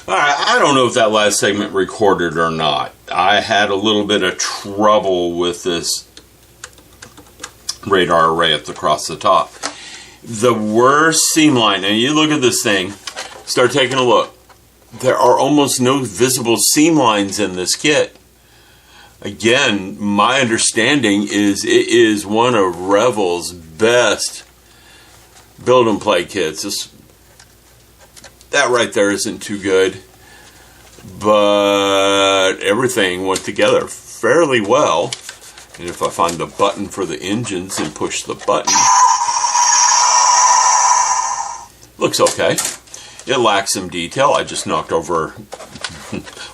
Alright, I don't know if that last segment recorded or not. I had a little bit of trouble with this radar array across the top. The worst seam line, and you look at this thing, start taking a look. There are almost no visible seam lines in this kit. Again, my understanding is it is one of Revell's best build and play kits. That right there isn't too good, but everything went together fairly well. And if I find the button for the engines and push the button, looks okay. It lacks some detail. I just knocked over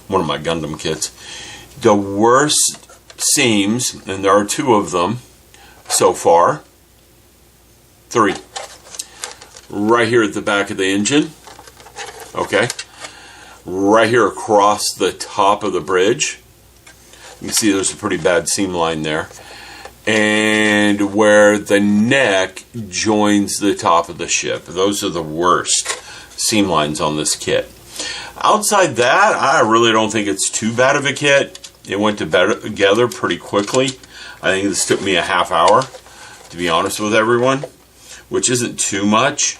one of my Gundam kits. The worst seams, and there are 2 of them so far, 3, right here at the back of the engine, okay, right here across the top of the bridge. You can see there's a pretty bad seam line there, and where the neck joins the top of the ship. Those are the worst seam lines on this kit. Outside that, I really don't think it's too bad of a kit. It went together pretty quickly. I think this took me a half hour, to be honest with everyone, which isn't too much.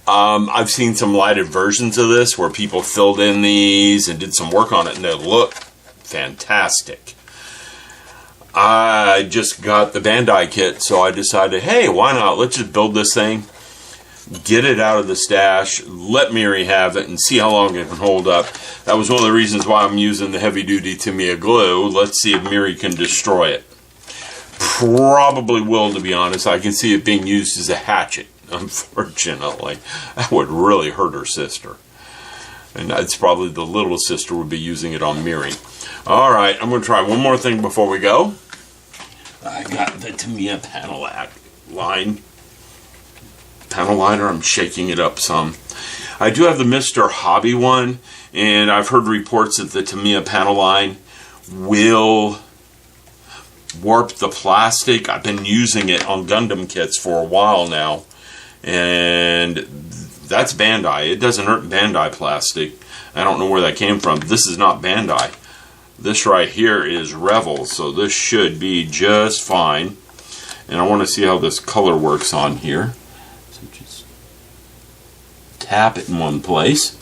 I've seen some lighted versions of this where people filled in these and did some work on it, and they look fantastic. I just got the Bandai kit, so I decided, hey, why not? Let's just build this thing, get it out of the stash, let Miri have it, and see how long it can hold up. That was one of the reasons why I'm using the heavy-duty Tamiya glue. Let's see if Miri can destroy it. Probably will, to be honest. I can see it being used as a hatchet, unfortunately. That would really hurt her sister. And it's probably the little sister would be using it on Miri. Alright, I'm going to try one more thing before we go. I got the Tamiya panel line. Panel liner, I'm shaking it up some. I do have the Mr. Hobby one, and I've heard reports that the Tamiya panel line will warp the plastic. I've been using it on Gundam kits for a while now, and that's Bandai. It doesn't hurt Bandai plastic. I don't know where that came from. This is not Bandai. This right here is Revell, so this should be just fine. And I want to see how this color works on here. So just tap it in one place,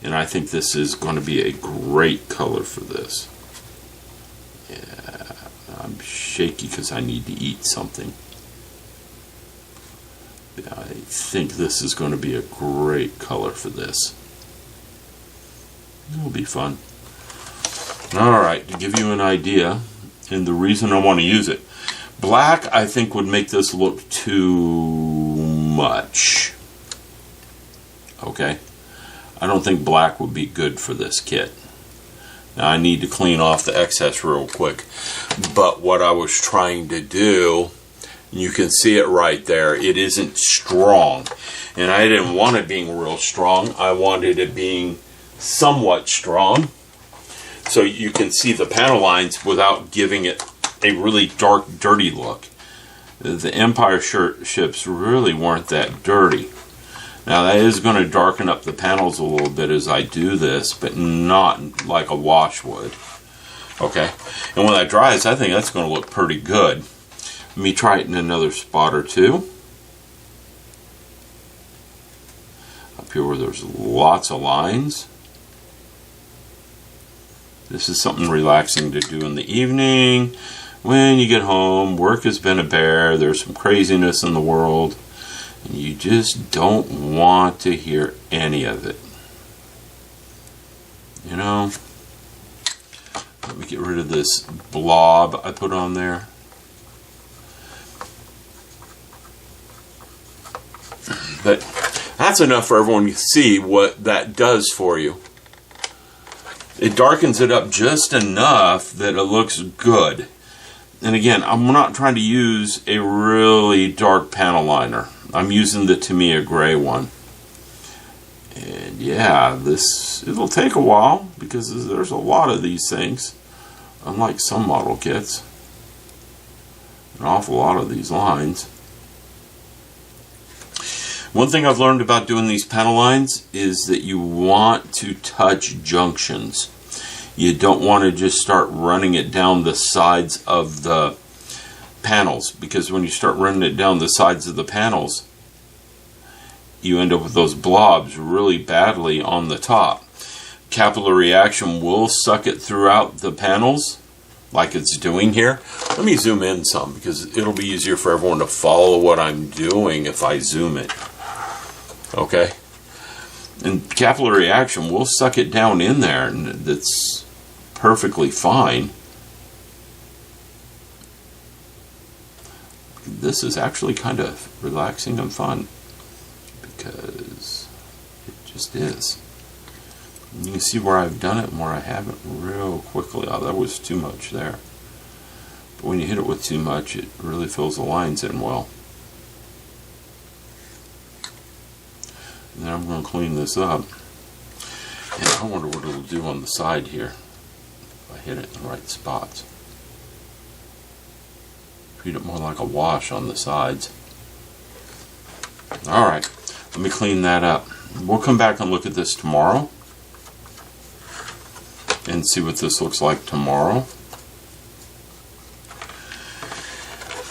and I think this is going to be a great color for this. Yeah, I'm shaky because I need to eat something. I think this is going to be a great color for this. It'll be fun. Alright, to give you an idea, and the reason I want to use it. Black, I think, would make this look too much. Okay? I don't think black would be good for this kit. Now, I need to clean off the excess real quick. But what I was trying to do, you can see it right there, it isn't strong. And I didn't want it being real strong. I wanted it being somewhat strong. So you can see the panel lines without giving it a really dark, dirty look. The Empire ships really weren't that dirty. Now that is going to darken up the panels a little bit as I do this, but not like a wash would. Okay, and when that dries, I think that's going to look pretty good. Let me try it in another spot or two. Up here where there's lots of lines. This is something relaxing to do in the evening. When you get home, work has been a bear, there's some craziness in the world, and you just don't want to hear any of it. You know? Let me get rid of this blob I put on there. But that's enough for everyone to see what that does for you. It darkens it up just enough that it looks good. And again, I'm not trying to use a really dark panel liner. I'm using the Tamiya gray one. And yeah, it'll take a while because there's a lot of these things. Unlike some model kits. An awful lot of these lines. One thing I've learned about doing these panel lines is that you want to touch junctions. You don't want to just start running it down the sides of the panels, because when you start running it down the sides of the panels, you end up with those blobs really badly on the top. Capillary action will suck it throughout the panels like it's doing here. Let me zoom in some, because it'll be easier for everyone to follow what I'm doing if I zoom it. Okay? And capillary action will suck it down in there, and that's perfectly fine. This is actually kind of relaxing and fun, because it just is. You can see where I've done it and where I haven't real quickly. Oh, that was too much there. But when you hit it with too much, it really fills the lines in well. And then I'm going to clean this up. And I wonder what it'll do on the side here if I hit it in the right spots. Treat it more like a wash on the sides. Alright, let me clean that up. We'll come back and look at this tomorrow and see what this looks like tomorrow.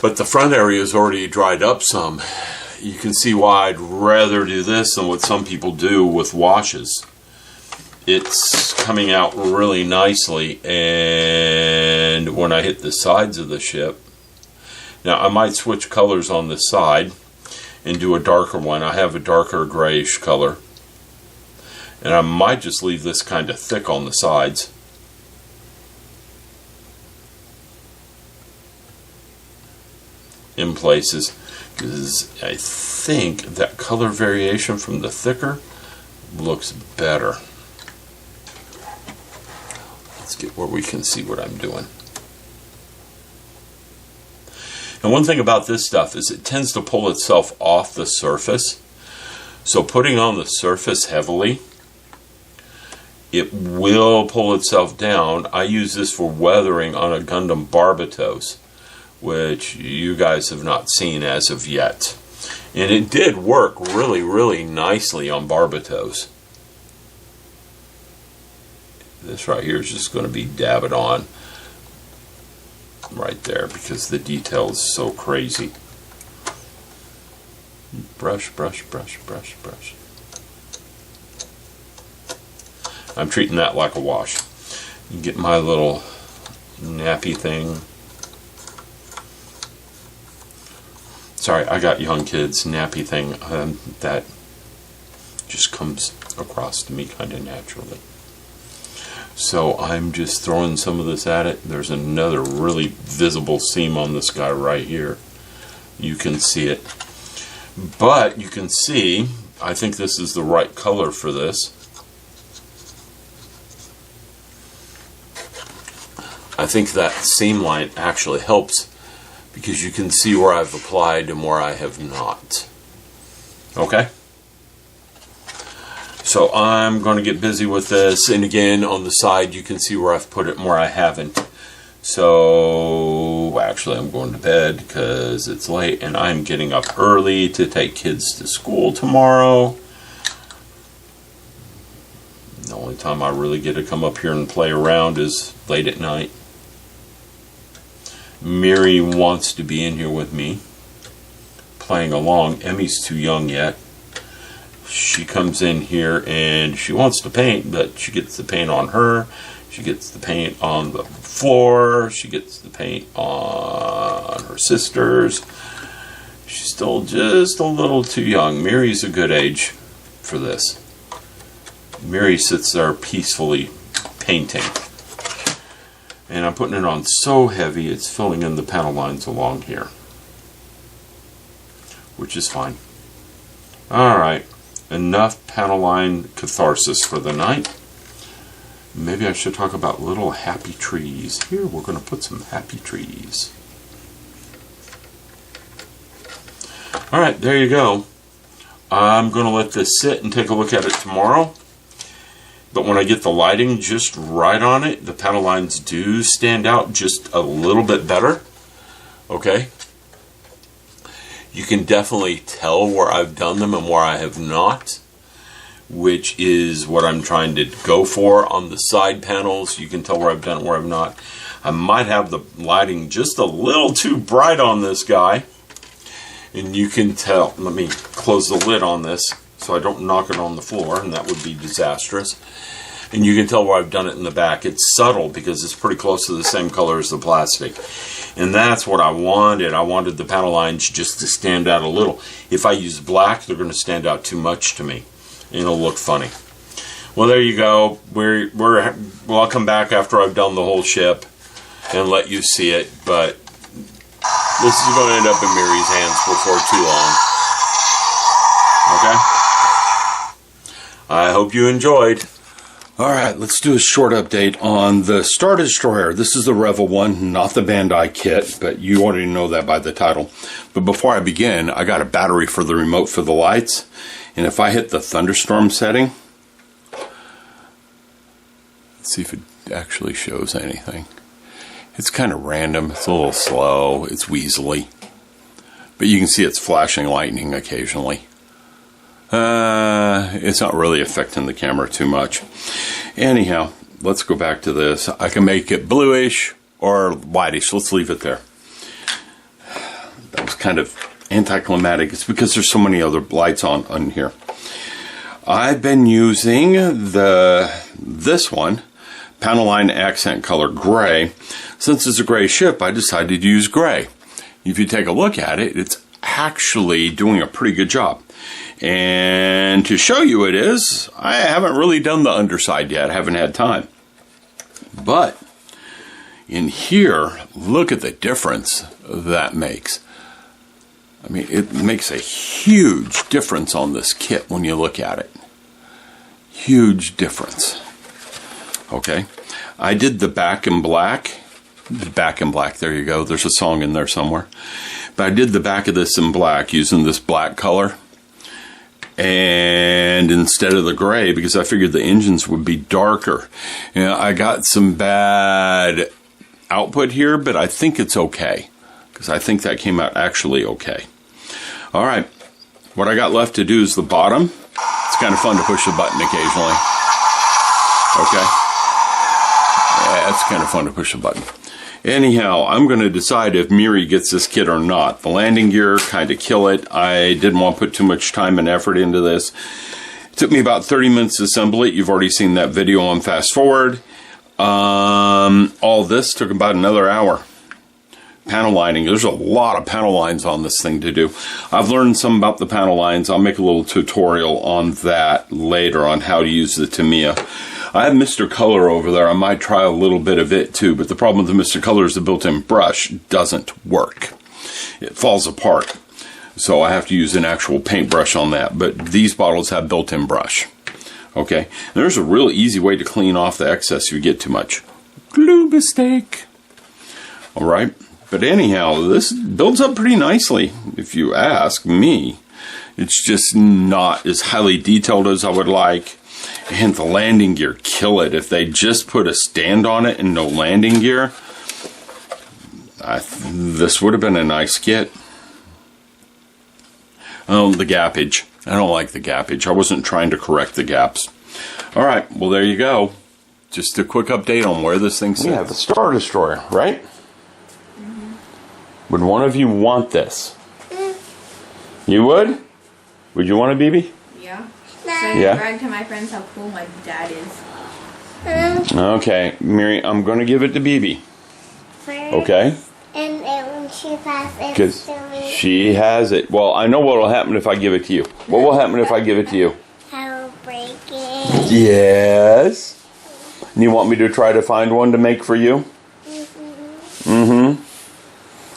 But the front area is already dried up some. You can see why I'd rather do this than what some people do with washes. It's coming out really nicely, and when I hit the sides of the ship, now I might switch colors on this side and do a darker one. I have a darker grayish color, and I might just leave this kind of thick on the sides. In places, because I think that color variation from the thicker looks better. Let's get where we can see what I'm doing. And one thing about this stuff is it tends to pull itself off the surface. So putting on the surface heavily, it will pull itself down. I use this for weathering on a Gundam Barbatos, which you guys have not seen as of yet. And it did work really, really nicely on Barbatos. This right here is just going to be dab it on right there, because the detail is so crazy. Brush, brush, brush, brush, brush. I'm treating that like a wash. You get my little nappy thing. Sorry, I got young kids. Nappy thing, that just comes across to me kind of naturally. So I'm just throwing some of this at it. There's another really visible seam on this guy right here. You can see it. But you can see, I think this is the right color for this. I think that seam line actually helps, because you can see where I've applied and where I have not. Okay? So I'm going to get busy with this, and again on the side you can see where I've put it and where I haven't. So actually I'm going to bed because it's late and I'm getting up early to take kids to school tomorrow. The only time I really get to come up here and play around is late at night. Miri wants to be in here with me playing along. Emmy's too young yet. She comes in here and she wants to paint, but she gets the paint on her, she gets the paint on the floor, she gets the paint on her sisters. She's still just a little too young. Miri's a good age for this. Miri sits there peacefully painting. And I'm putting it on so heavy it's filling in the panel lines along here, which is fine. Alright. Enough panel line catharsis for the night. Maybe I should talk about little happy trees. Here, we're going to put some happy trees. Alright, there you go. I'm going to let this sit and take a look at it tomorrow. But when I get the lighting just right on it, the panel lines do stand out just a little bit better. Okay? You can definitely tell where I've done them and where I have not, which is what I'm trying to go for on the side panels. You can tell where I've done it, where I've not. I might have the lighting just a little too bright on this guy, and you can tell. Let me close the lid on this so I don't knock it on the floor, and that would be disastrous. And you can tell where I've done it in the back. It's subtle because it's pretty close to the same color as the plastic. And that's what I wanted. I wanted the panel lines just to stand out a little. If I use black, they're going to stand out too much to me. And it'll look funny. Well, there you go. Well, I'll come back after I've done the whole ship and let you see it. But this is going to end up in Mary's hands before too long. Okay? I hope you enjoyed. Alright, let's do a short update on the Star Destroyer. This is the Revell one, not the Bandai kit, but you already know that by the title. But before I begin, I got a battery for the remote for the lights. And if I hit the thunderstorm setting, let's see if it actually shows anything. It's kind of random, it's a little slow, it's weaselly. But you can see it's flashing lightning occasionally. It's not really affecting the camera too much. Anyhow, let's go back to this. I can make it bluish or whitish. Let's leave it there. That was kind of anticlimactic. It's because there's so many other lights on here. I've been using this one, panel line accent color gray. Since it's a gray ship, I decided to use gray. If you take a look at it, it's actually doing a pretty good job. And to show you it is, I haven't really done the underside yet. I haven't had time. But in here, look at the difference that makes. I mean, it makes a huge difference on this kit when you look at it. Huge difference. Okay. I did the back in black. Back in black, there you go. There's a song in there somewhere. But I did the back of this in black using this black color. And instead of the gray, because I figured the engines would be darker. You know, I got some bad output here, but I think it's okay. Because I think that came out actually okay. Alright, what I got left to do is the bottom. It's kind of fun to push the button occasionally. Okay? Yeah, it's kind of fun to push the button. Anyhow, I'm going to decide if Miri gets this kit or not. The landing gear, kind of kill it. I didn't want to put too much time and effort into this. It took me about 30 minutes to assemble it. You've already seen that video on Fast Forward. All this took about another hour. Panel lining. There's a lot of panel lines on this thing to do. I've learned some about the panel lines. I'll make a little tutorial on that later on how to use the Tamiya. I have Mr. Color over there. I might try a little bit of it too, but the problem with the Mr. Color is the built-in brush doesn't work. It falls apart. So I have to use an actual paintbrush on that, but these bottles have built-in brush. Okay, there's a real easy way to clean off the excess if you get too much. Glue mistake. Alright, but anyhow, this builds up pretty nicely, if you ask me. It's just not as highly detailed as I would like. And the landing gear, kill it. If they just put a stand on it and no landing gear, this would have been a nice kit. Oh, the gappage. I don't like the gappage. I wasn't trying to correct the gaps. Alright, well there you go. Just a quick update on where this thing sits. Yeah, the Star Destroyer, right? Would one of you want this? You would? Would you want a BB? Yeah. So I can brag to my friends how cool my dad is. Okay, Miri, I'm going to give it to BB. Okay? And when she passes it Because to me, she has it. Well, I know what will happen if I give it to you. What will happen if I give it to you? I'll break it. Yes. And you want me to try to find one to make for you?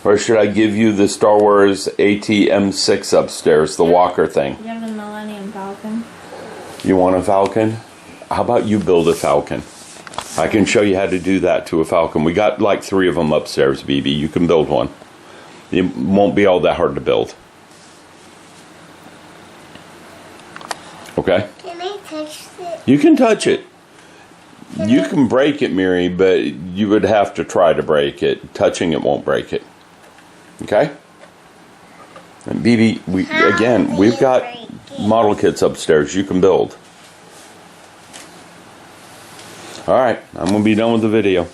Or should I give you the Star Wars AT-M6 upstairs, the walker thing? You have the Millennium Falcon. You want a Falcon? How about you build a Falcon? I can show you how to do that to a Falcon. We got like 3 of them upstairs, BB. You can build one. It won't be all that hard to build. Okay? Can I touch it? You can touch it. You can break it, Miri, but you would have to try to break it. Touching it won't break it. Okay? And BB, we've got model kits upstairs you can build. All right, I'm going to be done with the video.